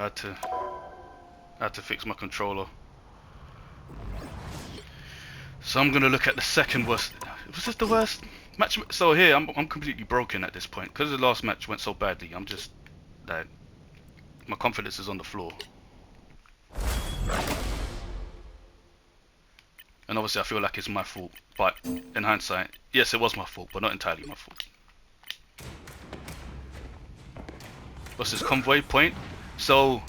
I had to fix my controller. So I'm gonna look at the second worst. Was this the worst match? So here I'm completely broken at this point because the last match went so badly. I'm just like my confidence is on the floor. And obviously I feel like it's my fault, but in hindsight, yes, it was my fault, but not entirely my fault. What's this convoy point? So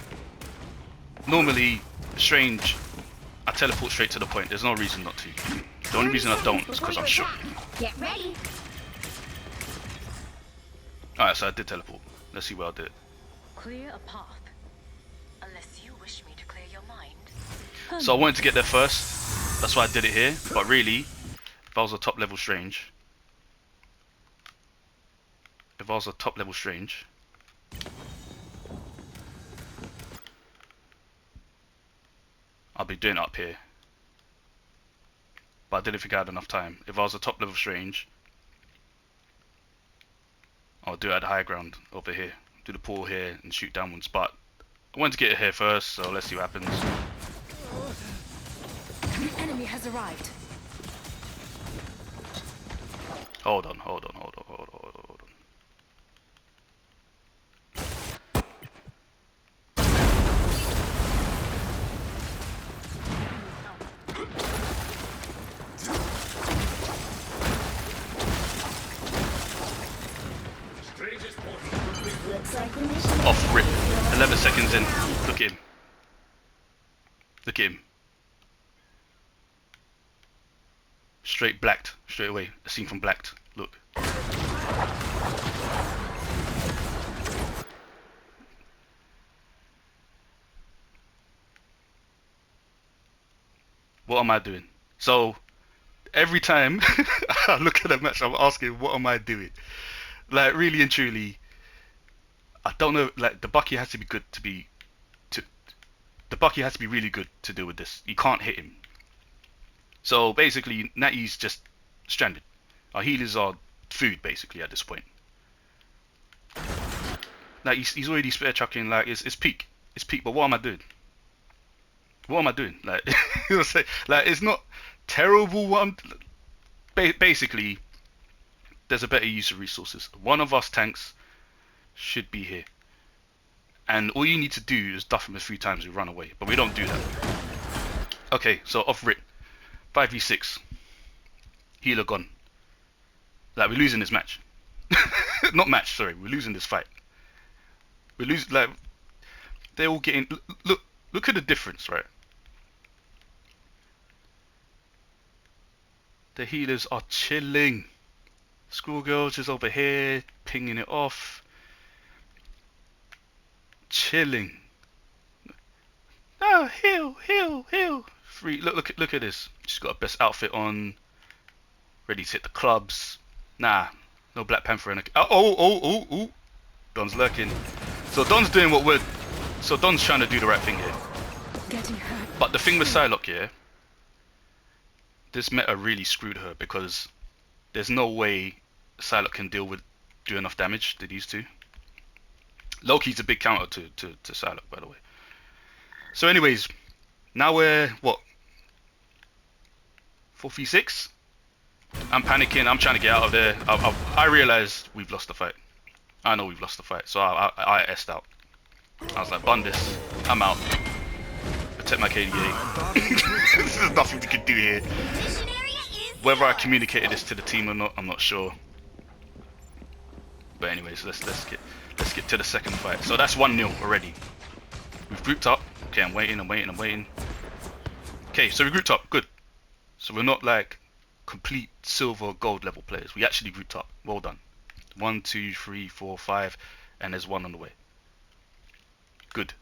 normally, Strange, I teleport straight to the point. There's no reason not to. The only reason I don't is because I'm shook. Get ready. Alright, so I did teleport. Let's see what I did. Clear a path. Unless you wish me to clear your mind. So I wanted to get there first. That's why I did it here. But really, if I was a top level Strange, I'll be doing it up here. But I didn't think I had enough time. If I was a top level Strange, I'll do it at the high ground over here. Do the pull here and shoot downwards. But I wanted to get it here first, so let's see what happens. The enemy has arrived. Hold on. Off rip. 11 seconds in. Look at him. Look at him. Straight blacked. Straight away. A scene from blacked. Look. What am I doing? So every time I look at a match, I'm asking, what am I doing? Like really and truly, I don't know. Like the Bucky has to be good to be. The Bucky has to be really good to deal with this. You can't hit him. So basically, Natty's just stranded. Our healers are food basically at this point. Like he's already spare chucking. Like it's peak. It's peak. But what am I doing? What am I doing? Like you know what I'm saying? Like it's not terrible. Basically, there's a better use of resources. One of us tanks should be here, and all you need to do is duff him a few times and run away. But we don't do that. Okay, so off rip, 5v6. Healer gone. Like we're losing this match. Not match, sorry. We're losing this fight. We're losing. Like they're all getting. Look at the difference, right? The healers are chilling. Schoolgirl's just over here, pinging it off. Chilling. Oh, heal. Free. Look at this. She's got her best outfit on. Ready to hit the clubs. Nah, no Black Panther in a. Oh. Don's lurking. So Don's doing what we're. So Don's trying to do the right thing here. Getting hurt. But the thing with Psylocke here, this meta really screwed her because there's no way Psylocke can do enough damage to these two. Loki's a big counter to Psylocke, by the way. So anyways, now we're what? 4v6? I'm panicking, I'm trying to get out of there. I realized we've lost the fight. I know we've lost the fight, so I S'd out. I was like, bun this, I'm out. Protect my KDA. There's nothing we can do here. Whether I communicated this to the team or not, I'm not sure. But anyways, let's get to the second fight. So that's 1-0 already. We've grouped up. Okay, I'm waiting. Okay, so we grouped up. Good. So we're not like complete silver or gold level players. We actually grouped up. Well done. 1, 2, 3, 4, 5, and there's 1 on the way. Good.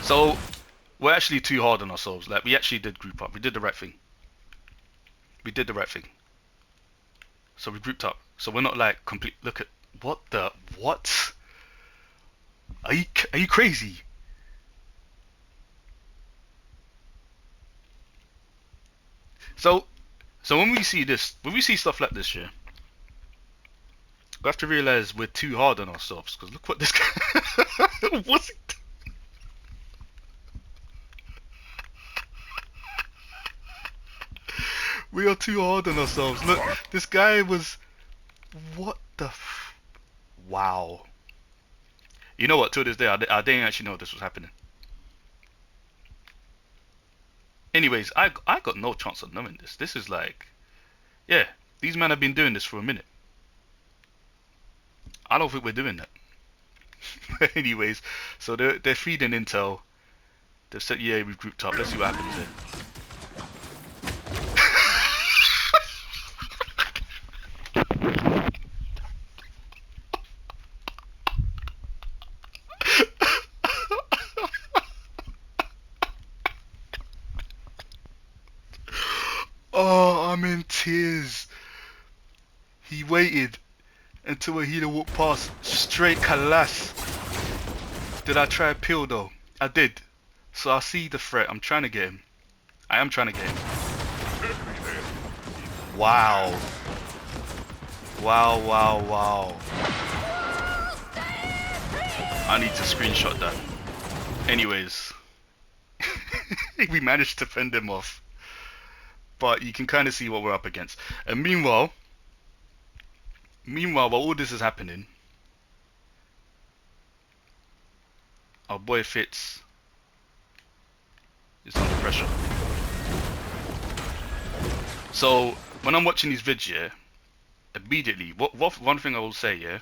So we're actually too hard on ourselves. Like we actually did group up. We did the right thing. So we grouped up. So we're not like complete. Look at what? Are you crazy? So So when we see this, when we see stuff like this, yeah, we have to realize we're too hard on ourselves. Because look what this guy was. It? We are too hard on ourselves. Look, this guy was. What the? Wow. You know what? To this day, I didn't actually know this was happening. Anyways, I got no chance of knowing this. This is like, yeah, these men have been doing this for a minute. I don't think we're doing that. Anyways, so they're feeding intel. They've said, yeah, we've grouped up. Let's see what happens here. Oh, I'm in tears. He waited until a healer walked past. Straight kalas. Did I try a peel though? I did. So I see the threat. I'm trying to get him. I am trying to get him. Wow. Wow, wow, wow. I need to screenshot that. Anyways. We managed to fend him off. But you can kind of see what we're up against. And meanwhile, while all this is happening, our boy Fitz is under pressure. So when I'm watching these vids, yeah, immediately, one thing I will say, yeah,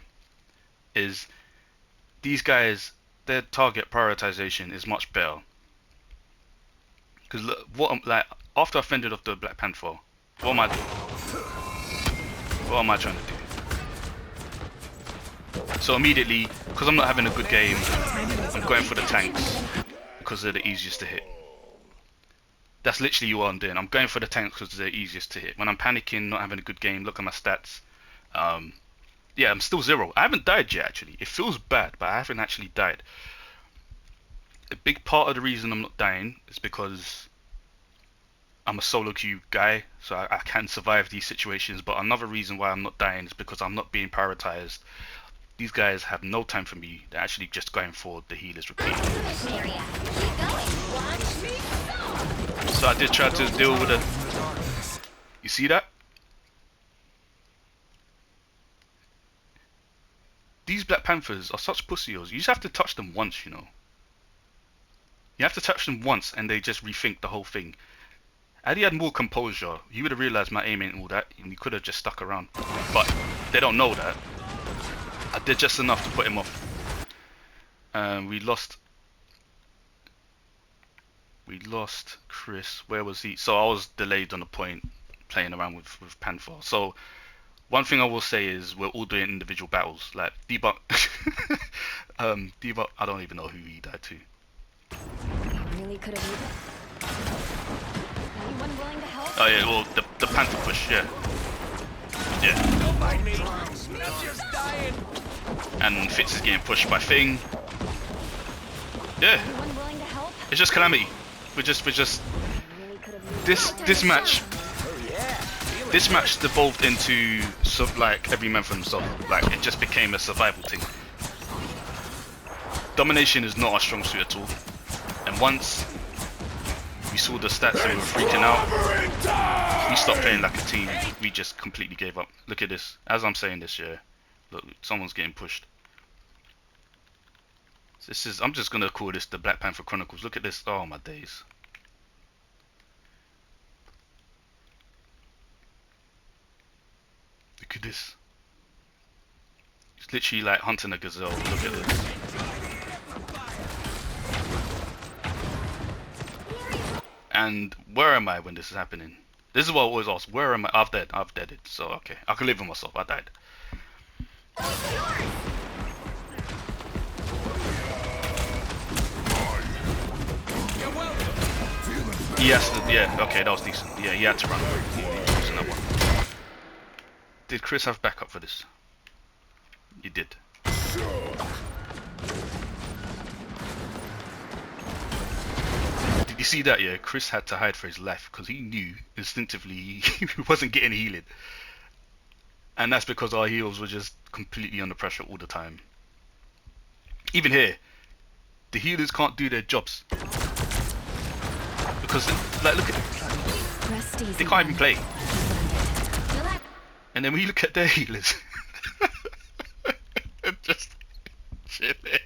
is these guys, their target prioritization is much better. Because what I'm like, after I fended off the Black Panther, what am I doing? What am I trying to do? So immediately, because I'm not having a good game, I'm going for the tanks because they're the easiest to hit. That's literally what I'm doing. I'm going for the tanks because they're the easiest to hit. When I'm panicking, not having a good game, look at my stats. Yeah, I'm still 0. I haven't died yet, actually. It feels bad, but I haven't actually died. A big part of the reason I'm not dying is because I'm a solo queue guy, so I can survive these situations. But another reason why I'm not dying is because I'm not being prioritized. These guys have no time for me. They're actually just going for the healers repeatedly. So I did try to deal with it. You see that? These Black Panthers are such pussies. You just have to touch them once, you know. You have to touch them once and they just rethink the whole thing. Had he had more composure, he would have realized my aim ain't all that and he could have just stuck around. But they don't know that. I did just enough to put him off. We lost Chris. Where was he? So I was delayed on the point playing around with Panther. So one thing I will say is we're all doing individual battles. Like Debug Debug, I don't even know who he died to. Really could have used it. Anyone willing to help? Oh yeah, well the Panther push, yeah. Yeah. Don't mind me. I'm just dying. And Fitz is getting pushed by Thing. Yeah. Anyone willing to help? It's just Calamity. We're just Really could have used this match Oh yeah. this match devolved into like every man for himself. Like it just became a survival thing. Domination is not our strong suit at all. And once we saw the stats and we were freaking out, we stopped playing like a team. We just completely gave up. Look at this. As I'm saying this, yeah. Look, someone's getting pushed. This is. I'm just gonna call this the Black Panther Chronicles. Look at this. Oh my days. Look at this. It's literally like hunting a gazelle. Look at this. And where am I when this is happening? This is what I always ask. Where am I? I've deaded. So okay, I can live with myself. I died. Yes, yeah, okay, that was decent. Yeah, he had to run. Wasn't that one? Did Chris have backup for this? He did. You see that, yeah? Chris had to hide for his life because he knew instinctively he wasn't getting healing. And that's because our heals were just completely under pressure all the time. Even here, the healers can't do their jobs. Because, like, look at it. Rest easy, They can't even then. play. Relax. And then when you look at their healers, just shit. Keep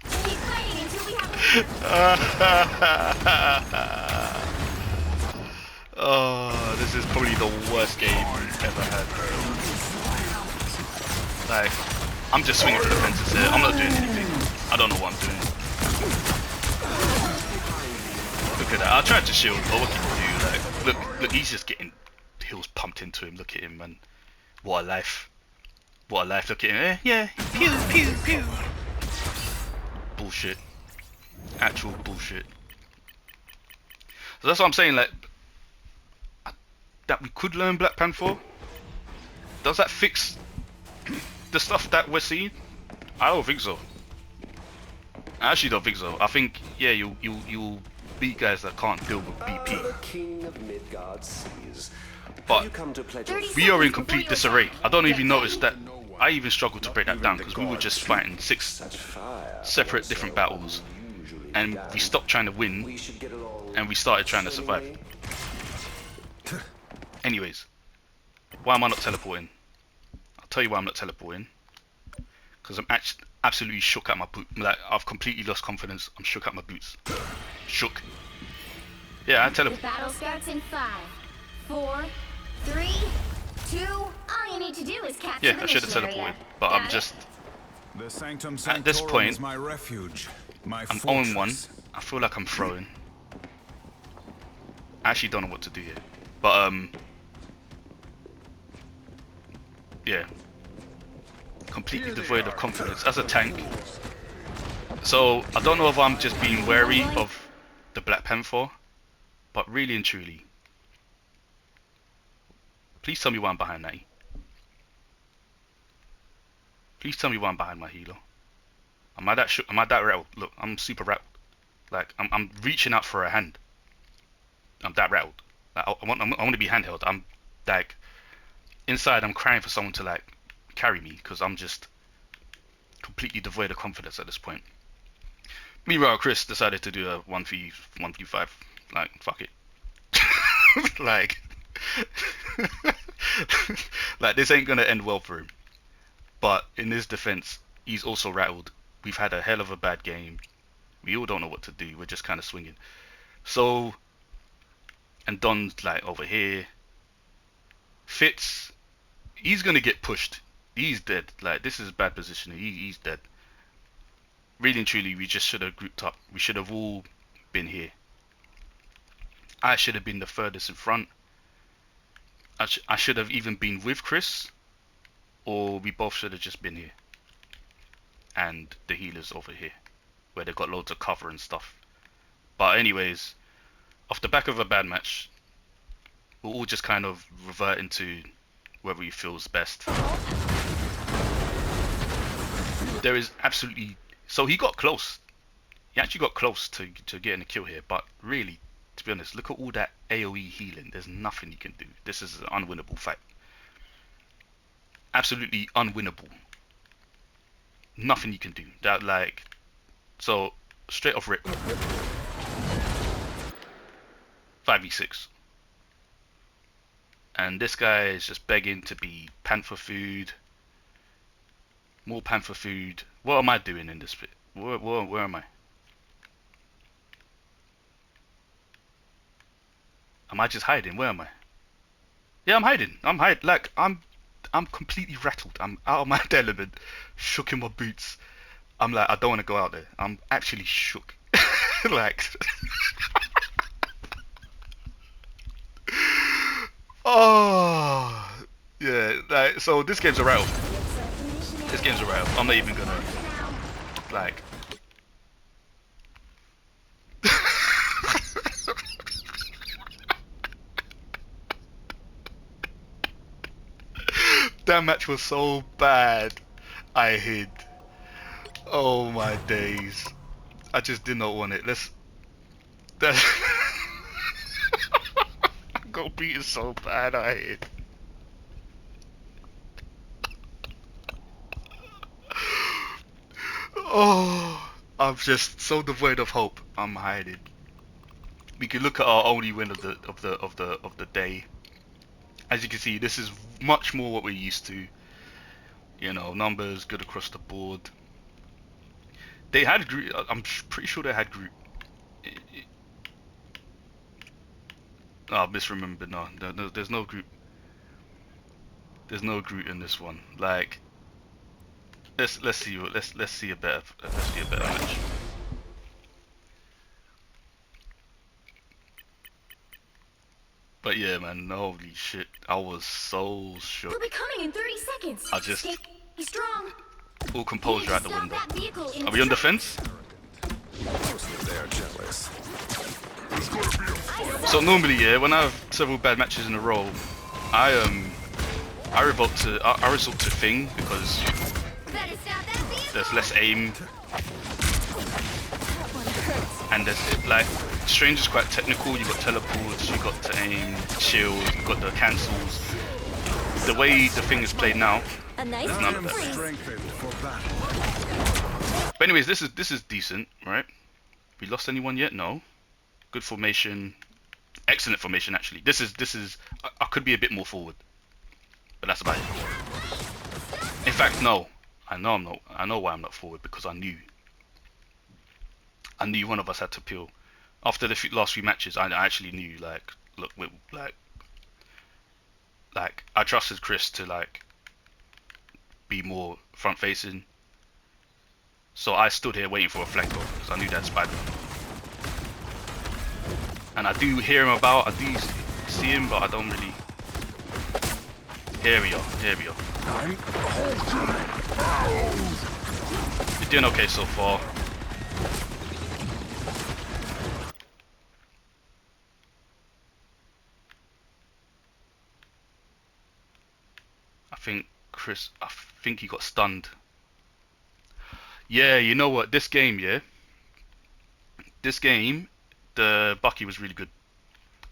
fighting until we have a Oh, this is probably the worst game we've ever had. Like, I'm just swinging for the fences here. I'm not doing anything. I don't know what I'm doing. Look at that. I tried to shield, but what can you do? Like, look, he's just getting heals pumped into him. Look at him, man. What a life. What a life. Look at him. Yeah. Pew, pew, pew. Bullshit. Actual bullshit. So that's what I'm saying, like, that we could learn Black Panther. Does that fix the stuff that we're seeing? I don't think so. I actually don't think so. I think, yeah, you'll beat guys that can't deal with BP. The king of Midgard seas. But You come to pledge 30 we are in seconds complete before you disarray. I don't even notice that. I even struggled to break that down because we were just fighting 6 such fire. separate different battles, Usually and done. we stopped trying to We win should get along and we started trying to survive. swimmingly. Anyways, why am I not teleporting? I'll tell you why I'm not teleporting. Because I'm absolutely shook at my boot. Like, I've completely lost confidence. I'm shook at my boots. Shook. Yeah, I The teleport. battle starts in 5, 4, 3, 2. All you need to do is capture Yeah, the I should have mission area. teleported. But Got I'm it? just. The Sanctum At this Sanctorum point, is my refuge, my I'm fortress. on one. I feel like I'm throwing. I actually don't know what to do here. But, yeah. Completely devoid of confidence as a tank. So, I don't know if I'm just being wary of the Black Panther. But really and truly. Please tell me why I'm behind that. Please tell me why I'm behind my healer. Am I that am I that rattled? Look, I'm super rattled. Like, I'm reaching out for a hand. I'm that rattled. Like, I want to be handheld. I'm like inside. I'm crying for someone to like carry me because I'm just completely devoid of confidence at this point. Meanwhile, Chris decided to do a 1v5. Like, fuck it. like, like this ain't gonna end well for him. But in his defense, he's also rattled. We've had a hell of a bad game. We all don't know what to do. We're just kind of swinging. So, and Don's like over here. Fitz, he's gonna get pushed. He's dead. Like, this is bad positioning. He's dead. Really and truly, we just should have grouped up. We should have all been here. I should have been the furthest in front. I should have even been with Chris, or we both should have just been here. And the healers over here, where they got loads of cover and stuff. But anyways, off the back of a bad match, we'll all just kind of revert into wherever he feels best. There is absolutely... So he got close. He actually got close to getting a kill here, but really, to be honest, look at all that AoE healing. There's nothing you can do. This is an unwinnable fight. Absolutely unwinnable. Nothing you can do. That, like... So, straight off rip. 5v6. And this guy is just begging to be Panther food. More Panther food. What am I doing in this bit? Where am I? Am I just hiding? Where am I? Yeah, I'm hiding. Like, I'm completely rattled. I'm out of my element. Shook in my boots. I'm like, I don't want to go out there. I'm actually shook. like... Oh, yeah. Like, so this game's a rattle. This game's a rattle. I'm not even gonna like. That match was so bad. I hid. Oh my days. I just did not want it. That I got beaten so bad. I hate. Oh, I'm just so devoid of hope. I'm hiding. We can look at our only win of the day. As you can see, this is much more what we're used to. You know, numbers good across the board. They had group. I'm pretty sure they had group. Oh, I misremembered. No, there's no group. There's no group in this one. Like, let's see a better match. But yeah, man, holy shit, I was so shook. They'll be coming in 30 seconds. I just Stay strong. all composure out the Stop window. that vehicle in Are we on its defense? Mostly they are jealous. So normally, yeah, when I have several bad matches in a row, I resort to Thing because tracks. Better stop that vehicle. there's less aim and there's like Strange is quite technical. You got teleports, you got to aim, shield, you got the cancels. The way the Thing is played now, A nice none of I am that. strengthened for battle. But anyways, this is decent, right? We lost anyone yet? No. Good formation, excellent formation actually. This is I could be a bit more forward, but that's about it. In fact, no. I know I'm not. I know why I'm not forward, because I knew one of us had to peel. After the last few matches, I actually knew, like, look, like I trusted Chris to like be more front facing. So I stood here waiting for a flank goal because I knew that Spider-Man. And I do hear him about, I do see him, but I don't really. Here we are. We're doing okay so far. I think he got stunned. Yeah, you know what? This game, the Bucky was really good.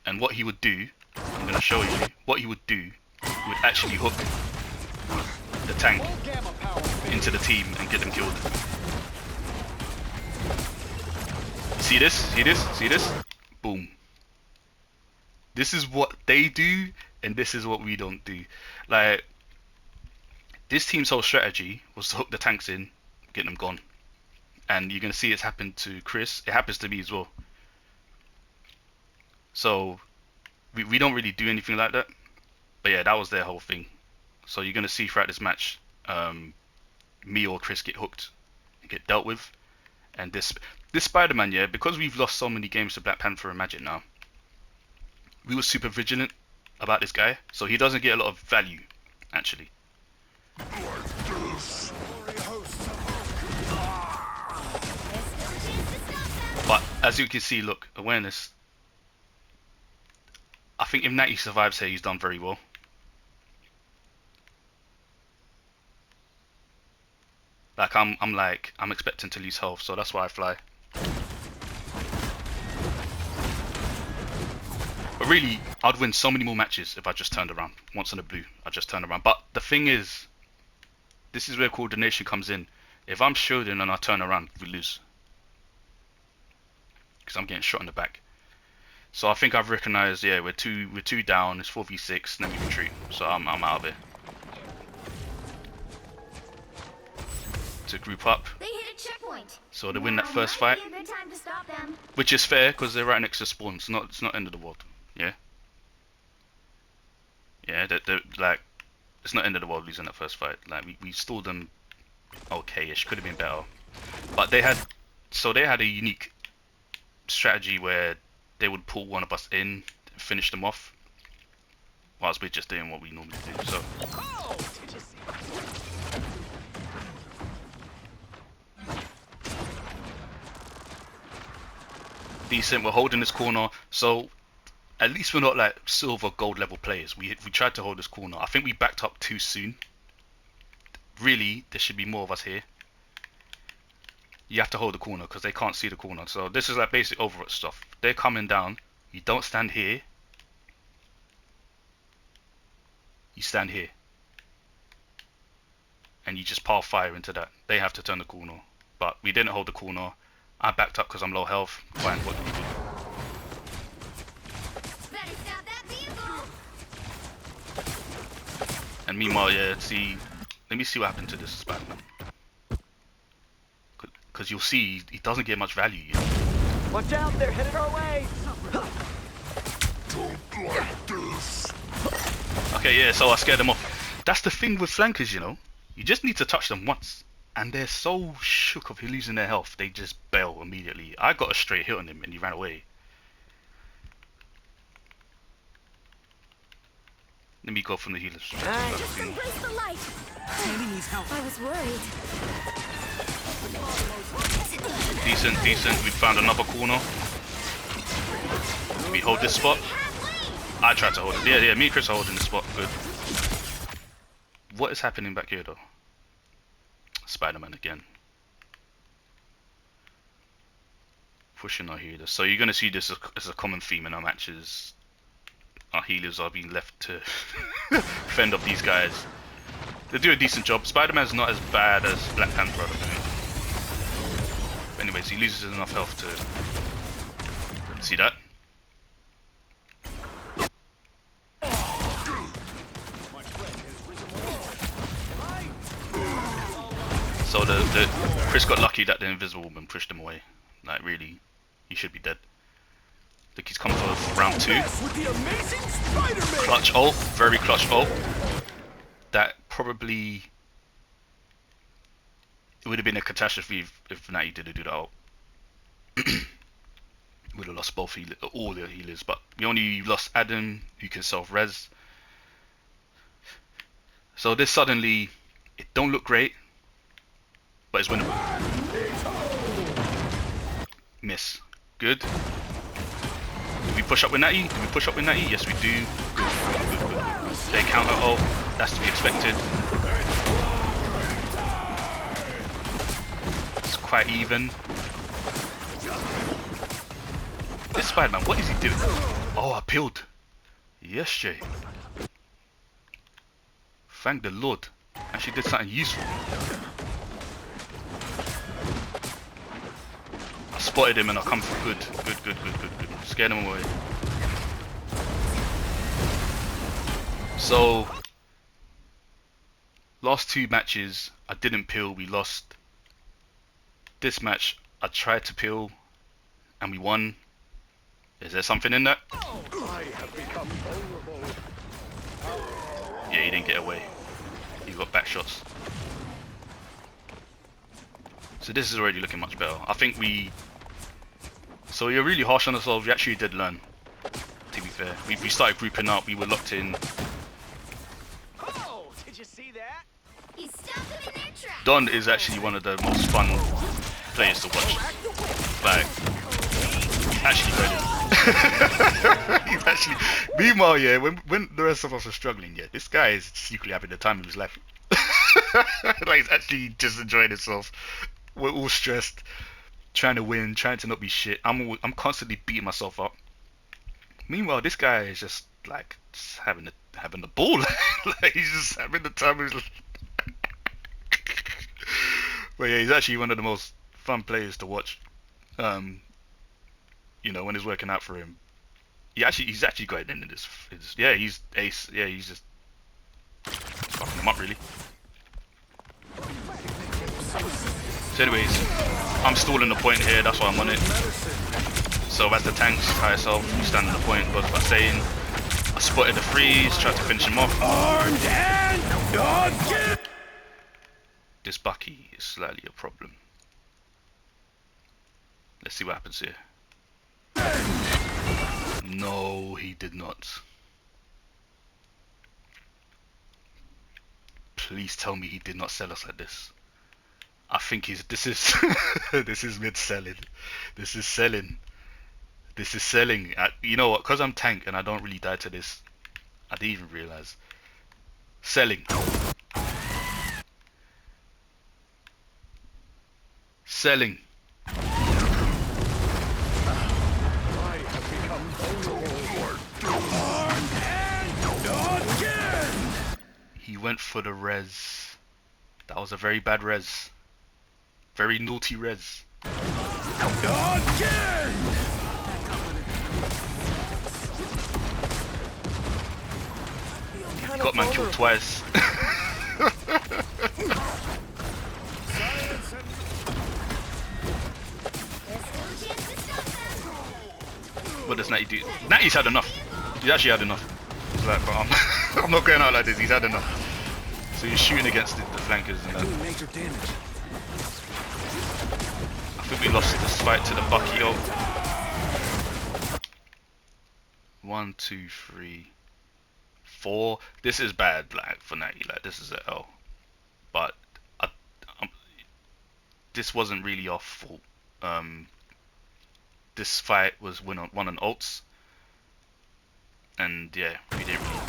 And what he would do, I'm gonna show you. What he would do, he would actually hook the tank into the team and get them killed. See this? See this? Boom. This is what they do, and this is what we don't do. Like, this team's whole strategy was to hook the tanks in, get them gone. And you're gonna see it's happened to Chris. It happens to me as well. So we don't really do anything like that. But yeah, that was their whole thing. So you're gonna see throughout this match, me or Chris get hooked and get dealt with. And this Spider-Man, yeah, because we've lost so many games to Black Panther and Magic now, we were super vigilant about this guy, so he doesn't get a lot of value, actually. But as you can see, look, awareness. I think if Natty survives here, he's done very well. Like I'm expecting to lose health, so that's why I fly. But really, I'd win so many more matches if I just turned around. Once in the blue, I just turned around. But the thing is, this is where coordination comes in. If I'm shielding and I turn around, we lose. Because I'm getting shot in the back. So I think I've recognized, yeah, we're two down, it's 4v6, let me retreat. So I'm out of it. To group up. They hit a checkpoint. So they win that Now first might fight. be a good time to stop them. Which is fair, because they're right next to spawn. It's not end of the world. Yeah? Yeah, they're like, it's not end of the world losing that first fight. Like, we stalled them okay-ish, could have been better. But they had a unique strategy where they would pull one of us in, finish them off, whilst we're just doing what we normally do. So decent. We're holding this corner, so at least we're not like silver, gold level players. We tried to hold this corner. I think we backed up too soon. Really, there should be more of us here. You have to hold the corner because they can't see the corner. So this is like basic Overwatch stuff. They're coming down. You don't stand here. You stand here. And you just pile fire into that. They have to turn the corner. But we didn't hold the corner. I backed up because I'm low health. Fine, what do we do? Better stop that vehicle. And meanwhile, yeah, see, let me see what happened to this Spider-Man. Because you'll see, he doesn't get much value. You know? Watch out, they're headed our way! Okay, yeah, so I scared them off. That's the thing with flankers, you know. You just need to touch them once. And they're so shook of losing their health, they just bail immediately. I got a straight hit on him and he ran away. Let me go from the healers. Just embrace the light. Maybe needs help. I was worried. Decent, decent. We found another corner. We hold this spot. I tried to hold it. Yeah, me and Chris are holding this spot. Good. What is happening back here though? Spider-Man again. Pushing our healers. So you're going to see this as a common theme in our matches. Our healers are being left to fend up these guys. They do a decent job. Spider-Man's not as bad as Black Panther, I don't think. Anyways, he loses enough health to... See that? So the Chris got lucky that the Invisible Woman pushed him away. Like really, he should be dead. I think he's coming for round 2. With the amazing Spider-Man! Clutch ult, very clutch ult. That probably... It would have been a catastrophe if Natty didn't do that ult. Would have lost both all the healers, but we only lost Adam, who can self-res. So this suddenly, it don't look great, but it's winnable. Miss. Good. Do we push up with Natty? Do we push up with Natty? Yes, we do. Good, good, good, good. They counter ult. That's to be expected. It's quite even. This Spider-Man, what is he doing? Oh, I peeled. Yes, Jay. Thank the Lord. Actually did something useful. I spotted him and I come for good. Good. Scared him away. So, last 2 matches, I didn't peel, we lost. This match, I tried to peel, and we won. Is there something in that? I have become vulnerable. Yeah, he didn't get away. He got back shots. So this is already looking much better. I think we... So we were really harsh on ourselves. We actually did learn, to be fair. We started grouping up. We were locked in. Oh, did you see that? He stopped them in their tracks. Don is actually one of the most fun players to watch. Like, actually brilliant. He's actually... Meanwhile, yeah, when the rest of us are struggling, yeah, this guy is secretly having the time of his life. Like, he's actually just enjoying himself. We're all stressed, trying to win, trying to not be shit. I'm constantly beating myself up. Meanwhile, this guy is just like just having the ball. Like, he's just having the time of his life. But yeah, he's actually one of the most fun players to watch. You know, when it's working out for him. He's actually got it into this. Yeah, he's ace. Yeah, he's just fucking him up really. So anyways, I'm stalling the point here, that's why I'm on it. So as the tanks, high self, we stand on the point, goes by saying. I spotted the freeze, tried to finish him off. Armed and dodged! This Bucky is slightly a problem. Let's see what happens here. No, he did not. Please tell me he did not sell us like this. I think this is this is mid selling. This is selling. This is selling. You know what? Because I'm tank and I don't really die to this. I didn't even realize. Selling. selling. I have become vulnerable. Armed and again! He went for the res. That was a very bad res. Very naughty res. Again! Got man killed twice. What does Natty do? Natty's had enough. He's actually had enough. He's like, but I'm not going out like this. He's had enough. So he's shooting against the flankers and then. Major damage. I think we lost this fight to the Bucky ult. 1, 2, 3, 4. This is bad, like for Natty. Like this is a L. But this wasn't really our fault. This fight was won on ults, and yeah, we didn't really.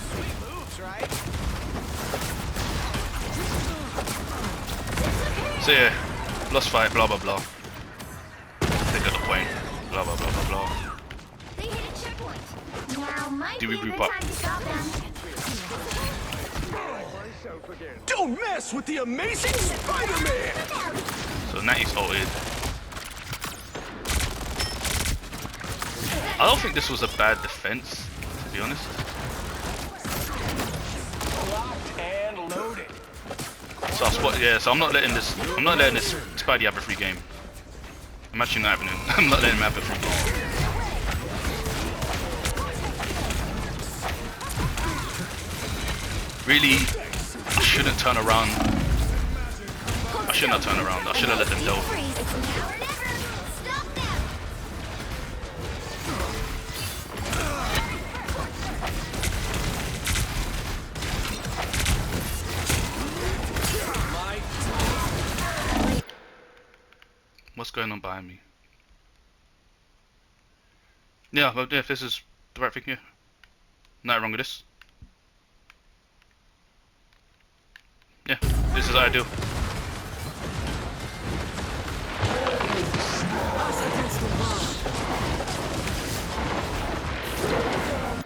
Sweet moves, right? So yeah, lost fight, blah blah blah. They got the point, blah blah blah blah blah. They hit a checkpoint. Now might Do we be group the up? time to stop them. Don't mess with the amazing Spider-Man! So Natty's ulted. I don't think this was a bad defense, to be honest. Locked and loaded. So so I'm not letting this Spidey have a free game. I'm actually not having him. I'm not letting him have a free game. Really, I shouldn't turn around. I shouldn't have turned around. I should have let them delve. Freeze. It's now or never. Stop them. What's going on behind me? Yeah, well, yeah, if this is the right thing here. Nothing wrong with this. Yeah, this is ideal.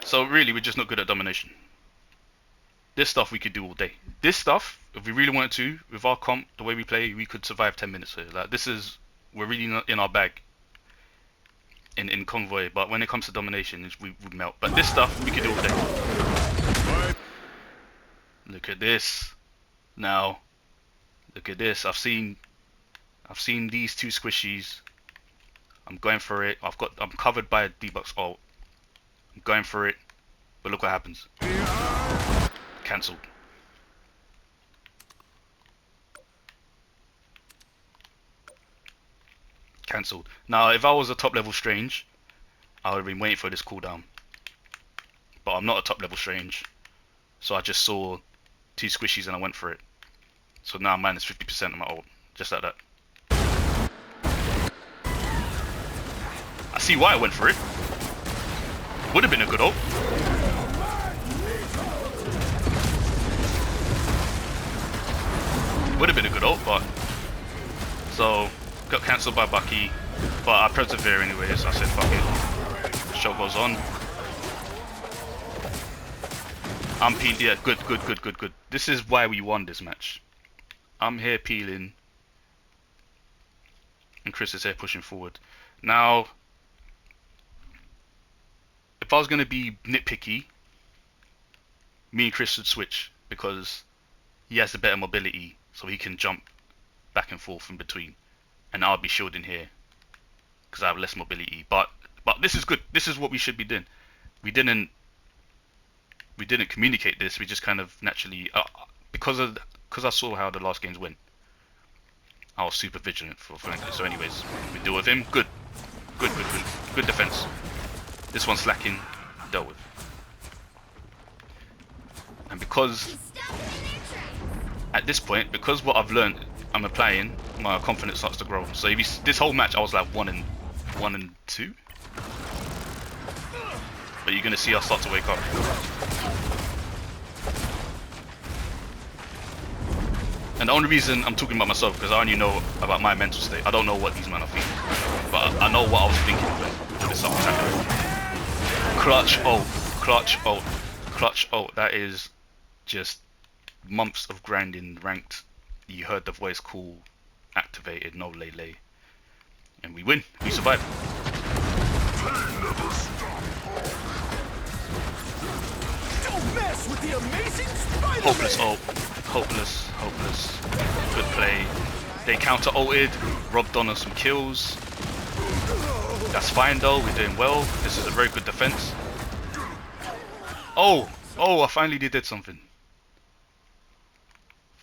So really, we're just not good at domination. This stuff we could do all day. This stuff, if we really wanted to, with our comp, the way we play, we could survive 10 minutes here. Like this is, we're really not in our bag in convoy. But when it comes to domination, we melt. But this stuff we could do all day. Look at this. Now, look at this. I've seen these two squishies. I'm going for it. I'm covered by a D-Bucks ult. I'm going for it. But look what happens. Cancelled. Cancelled. Now, if I was a top level Strange, I would have been waiting for this cooldown. But I'm not a top level Strange. So I just saw two squishies and I went for it. So now I'm minus 50% of my ult. Just like that. I see why I went for it. Would have been a good ult. Would have been a good ult, but so got cancelled by Bucky, but I persevere anyways. I said fuck it. Show goes on. I'm peeling. Yeah, good. This is why we won this match. I'm here peeling, and Chris is here pushing forward. Now, if I was gonna be nitpicky, me and Chris would switch because he has the better mobility, so he can jump back and forth in between, and I'll be shielding here because I have less mobility. But this is good. This is what we should be doing. We didn't communicate this. We just kind of naturally because I saw how the last games went. I was super vigilant for flanking. So anyways, we deal with him. Good defense. This one's slacking. Dealt with. And because at this point, because what I've learned, I'm applying, my confidence starts to grow. So if you, this whole match, I was like 1 and 2. But you're gonna see us start to wake up. And the only reason I'm talking about myself because I only know about my mental state. I don't know what these men are thinking, but I know what I was thinking when this stuff was happening. Clutch ult, clutch ult, clutch ult. That is just months of grinding ranked. You heard the voice call activated, no lay, and we win. We survive. Don't mess with the amazing Spider-Man! Hopeless ult, hopeless. Good play. They counter ulted, robbed on us some kills. That's fine though. We're doing well. This is a very good defense. Oh, I finally did something.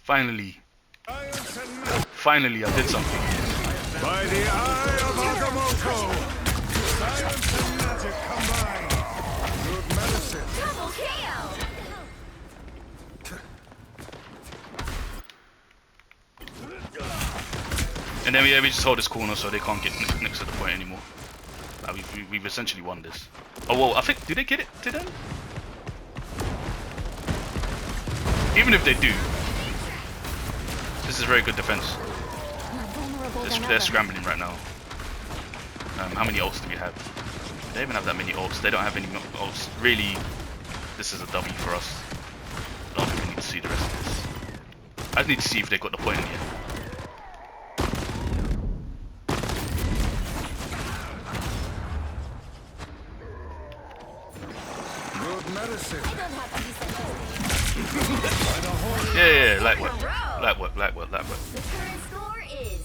Finally, I did something. By the eye of Agamotto! Science and magic combined! Good medicine! Double KO! And then we just hold this corner so they can't get next to the point anymore. We've essentially won this. Oh well, I think, did they get it to them? Even if they do, this is very good defense. They're scrambling right now. How many ults do we have? They don't even have that many ults. They don't have any ults. Really, this is a W for us. I don't think we need to see the rest of this. I just need to see if they got the point in here. Good medicine! Yeah, light work. The current score is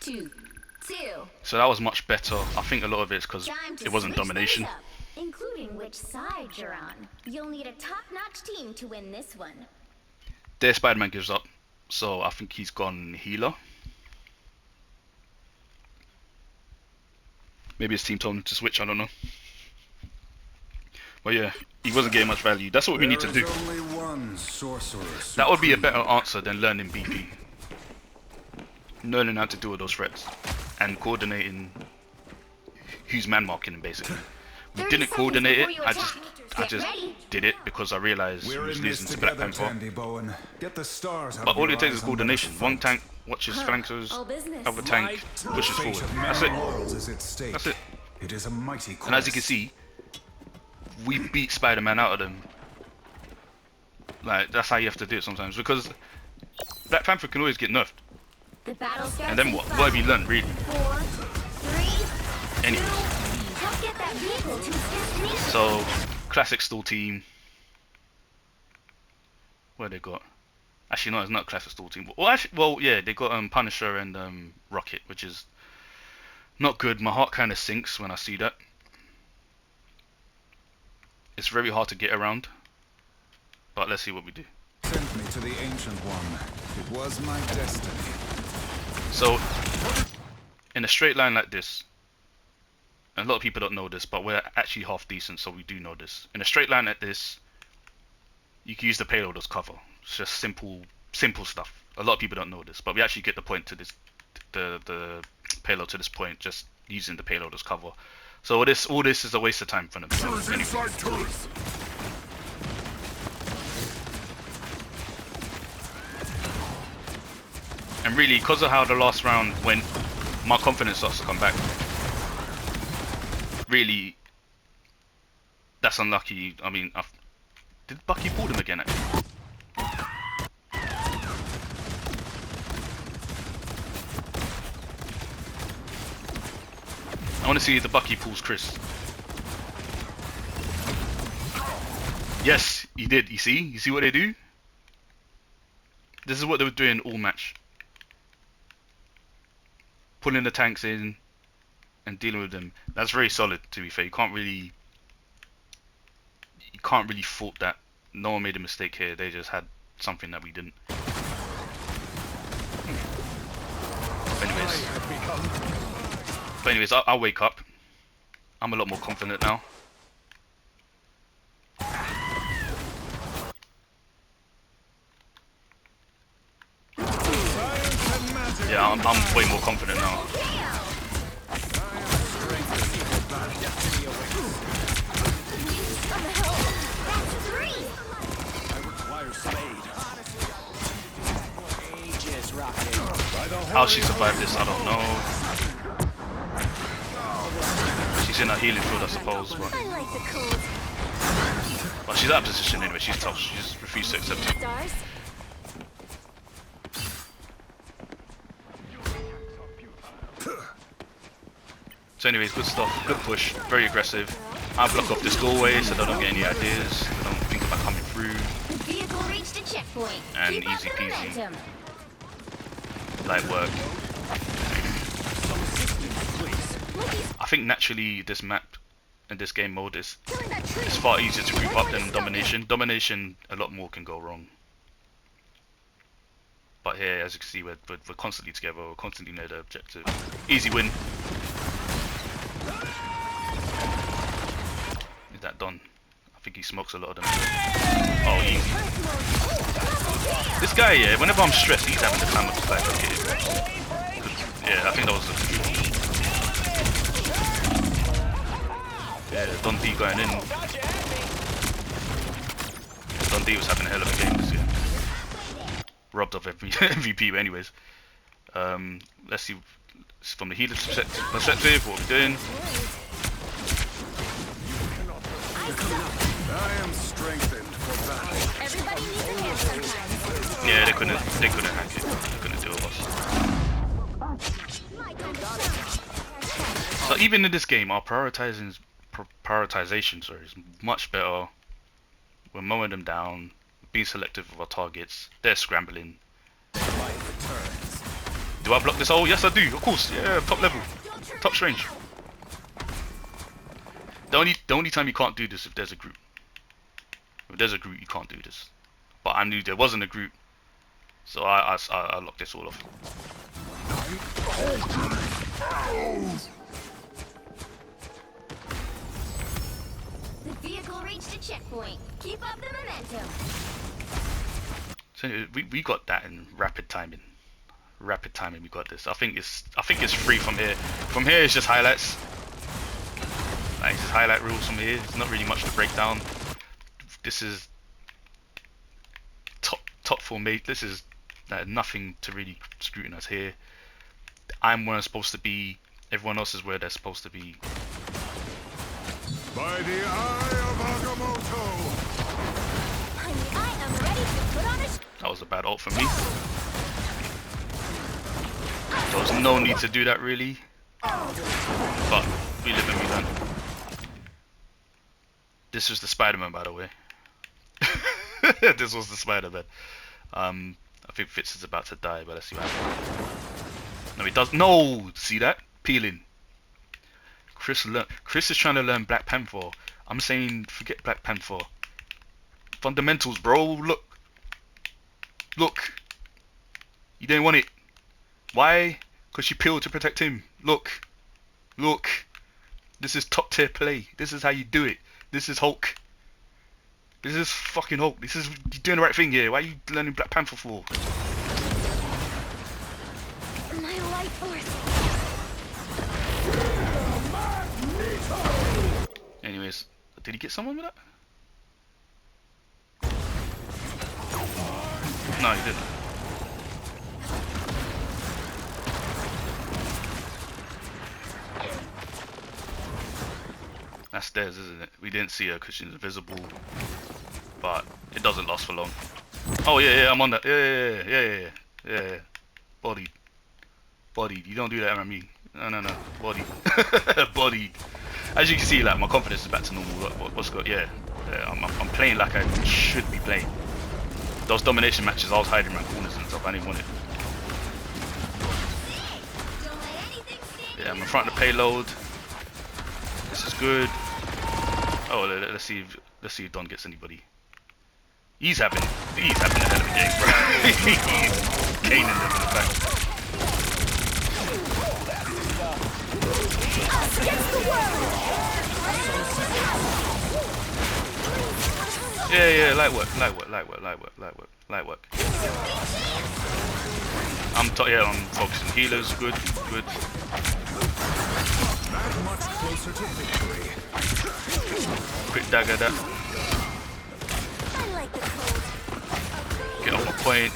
0-2-2. So that was much better. I think a lot of it's because Time to it wasn't switch domination. things up, including which side you're on. You'll need a top-notch team to win this one. Their Spider-Man gives up, so I think he's gone healer. Maybe his team told him to switch, I don't know. But yeah, he wasn't getting much value. That's what we need to do. Only one sorcerer That would be a better answer than learning BP. Learning how to deal with those threats. And coordinating who's man marking him basically. We 30 didn't seconds coordinate it, before you I attack. just Get ready. did it because I realized we We're was in losing this to Black together, Panther. Tandy Bowen. Get the stars out But of all your it takes eyes is and let coordination. us One fight. tank watches flankers, All business. other tank pushes Fate forward. of That's man it. worlds is at stake. That's it. It is a mighty quest. And as you can see, we beat Spider-Man out of them. Like, that's how you have to do it sometimes. Because Black Panther can always get nerfed. The battle starts And then in what? 5, What have you learned, really? 4, 3, Anyways. help get that vehicle to its destination. So, classic stall team. What they got? Actually, no, it's not a classic stall team. Well, yeah, they got Punisher and Rocket, which is not good. My heart kind of sinks when I see that. It's very hard to get around. But let's see what we do. Sent me to the Ancient One. It was my destiny. So, in a straight line like this, and a lot of people don't know this, but we're actually half decent, so we do know this. In a straight line like this, you can use the payload as cover. It's just simple stuff. A lot of people don't know this, but we actually get the point to this, the payload to this point, just using the payload as cover. So all this is a waste of time for them. Anyway. And really, because of how the last round went, my confidence starts to come back. Really, that's unlucky. I mean, did Bucky pull him again? Actually? I want to see if the Bucky pulls Chris. Yes, he did. You see what they do? This is what they were doing all match. Pulling the tanks in and dealing with them. That's very solid, to be fair. You can't really fault that. No one made a mistake here. They just had something that we didn't. But anyways, I'll wake up. I'm a lot more confident now. Yeah, I'm way more confident now. How she survived this, I don't know. She's in a healing field, I suppose, but I like the cold. well, she's out of position anyway. She's tough. She just refused to accept it. Stars? So anyways, good stuff. Good push. Very aggressive. I block off this doorway so they don't get any ideas. They don't think about coming through. The vehicle reached a checkpoint. And Keep up easy the peasy. momentum. Light work. Lookie's I think naturally this map and this game mode is killing that tree. it's far easier to group up than Domination. Domination, a lot more can go wrong. But here, as you can see, we're constantly together. We're constantly near the objective. Easy win. Is that done? I think he smokes a lot of them. Oh, easy. This guy, yeah, whenever I'm stressed, he's having the time of his life. Okay. Yeah, I think that was the... Yeah, Dundee going in. Dundee was having a hell of a game this year. Robbed of every MVP, but anyways. Let's see from the healer's perspective what we're doing. I am strengthened for battle. Everybody needs a hand sometimes. Yeah, they couldn't hack it. They couldn't deal with us. So even in this game, our prioritization is much better. We're mowing them down, being selective of our targets. They're scrambling. Do I block this? Oh yes I do, of course. Yeah, top level, top range. The only time you can't do this if there's a group. If there's a group, you can't do this. But I knew there wasn't a group, so I locked this all off. The vehicle reached a checkpoint. Keep up the momentum. So we got that in rapid timing. Rapid timing, we got this. I think it's free from here. From here, it's just highlights. Like, it's just highlight rules from here. It's not really much to break down. This is top formate. This is nothing to really scrutinize here. I'm where I'm supposed to be. Everyone else is where they're supposed to be. By the eye of Agamotto! Honey, I am ready to put on a That was a bad ult for me. There was no need to do that really. But we live and we learn. This was the Spider-Man, by the way. This was the Spider-Man. I think Fitz is about to die, but let's see what happens. No, he does. No, see that? Peeling. Chris is trying to learn Black Panther. I'm saying forget Black Panther. Fundamentals, bro. Look. You didn't want it. Why? Because you peeled to protect him. Look. This is top tier play. This is how you do it. This is Hulk. This is fucking Hulk. You're doing the right thing here. Why are you learning Black Panther for? my life force. Anyways, did he get someone with that? No, he didn't. That's theirs, isn't it? We didn't see her because she's invisible, but it doesn't last for long. Oh yeah, I'm on that. Yeah. Bodied. You don't do that, MME. No. Bodied. Bodied. As you can see, like my confidence is back to normal. What's good? Yeah. I'm playing like I should be playing. Those domination matches, I was hiding around corners and stuff. I didn't want it. Yeah, I'm in front of the payload. This is good. Oh, let's see if Don gets anybody. He's having a hell of a game, bro. He's caning them in the back. Yeah, light work. I'm focusing healers. Good. Not much closer to victory. Quick dagger that. I like the cold. Get off my point.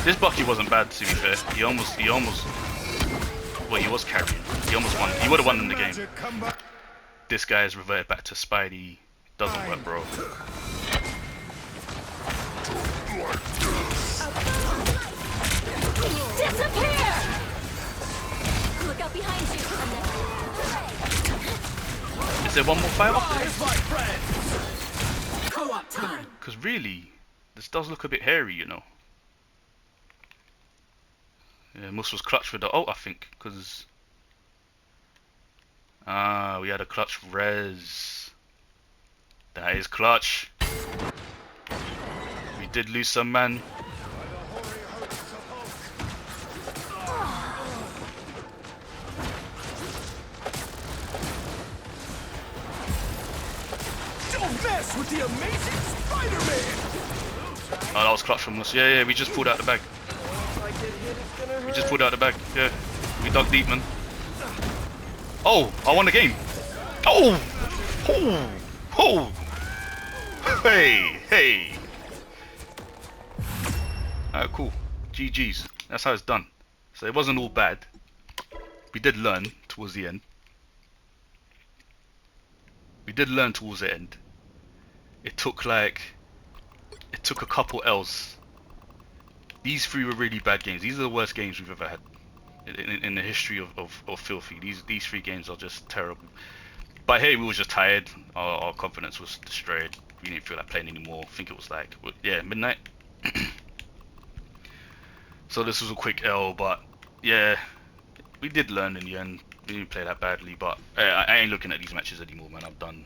This Bucky wasn't bad, to be fair. He almost, well, he was carrying. He almost won. He would have won in the game. Magic, come back. This guy has reverted back to Spidey. Doesn't work, bro. Disappear! Look out behind you. Is there one more fight up there? Here's my friend. Co-op time. Because really, this does look a bit hairy, you know. Yeah, Mus was clutch with the ult, I think, because we had a clutch res. That is clutch. We did lose some man. Don't mess with the amazing Spider-Man. Oh, that was clutch from us. Yeah, we just pulled out the bag. We just pulled out the bag. Yeah, we dug deep, man. Oh, I won the game. Oh, hey. Alright, cool. GG's. That's how it's done. So it wasn't all bad. We did learn towards the end. It took a couple L's. These three were really bad games. These are the worst games we've ever had in the history of Filthy. These three games are just terrible. But hey, we were just tired. Our confidence was destroyed. We didn't feel like playing anymore. I think it was like, yeah, midnight. So this was a quick L, but yeah, we did learn in the end. We didn't play that badly, but I ain't looking at these matches anymore, man. I'm done.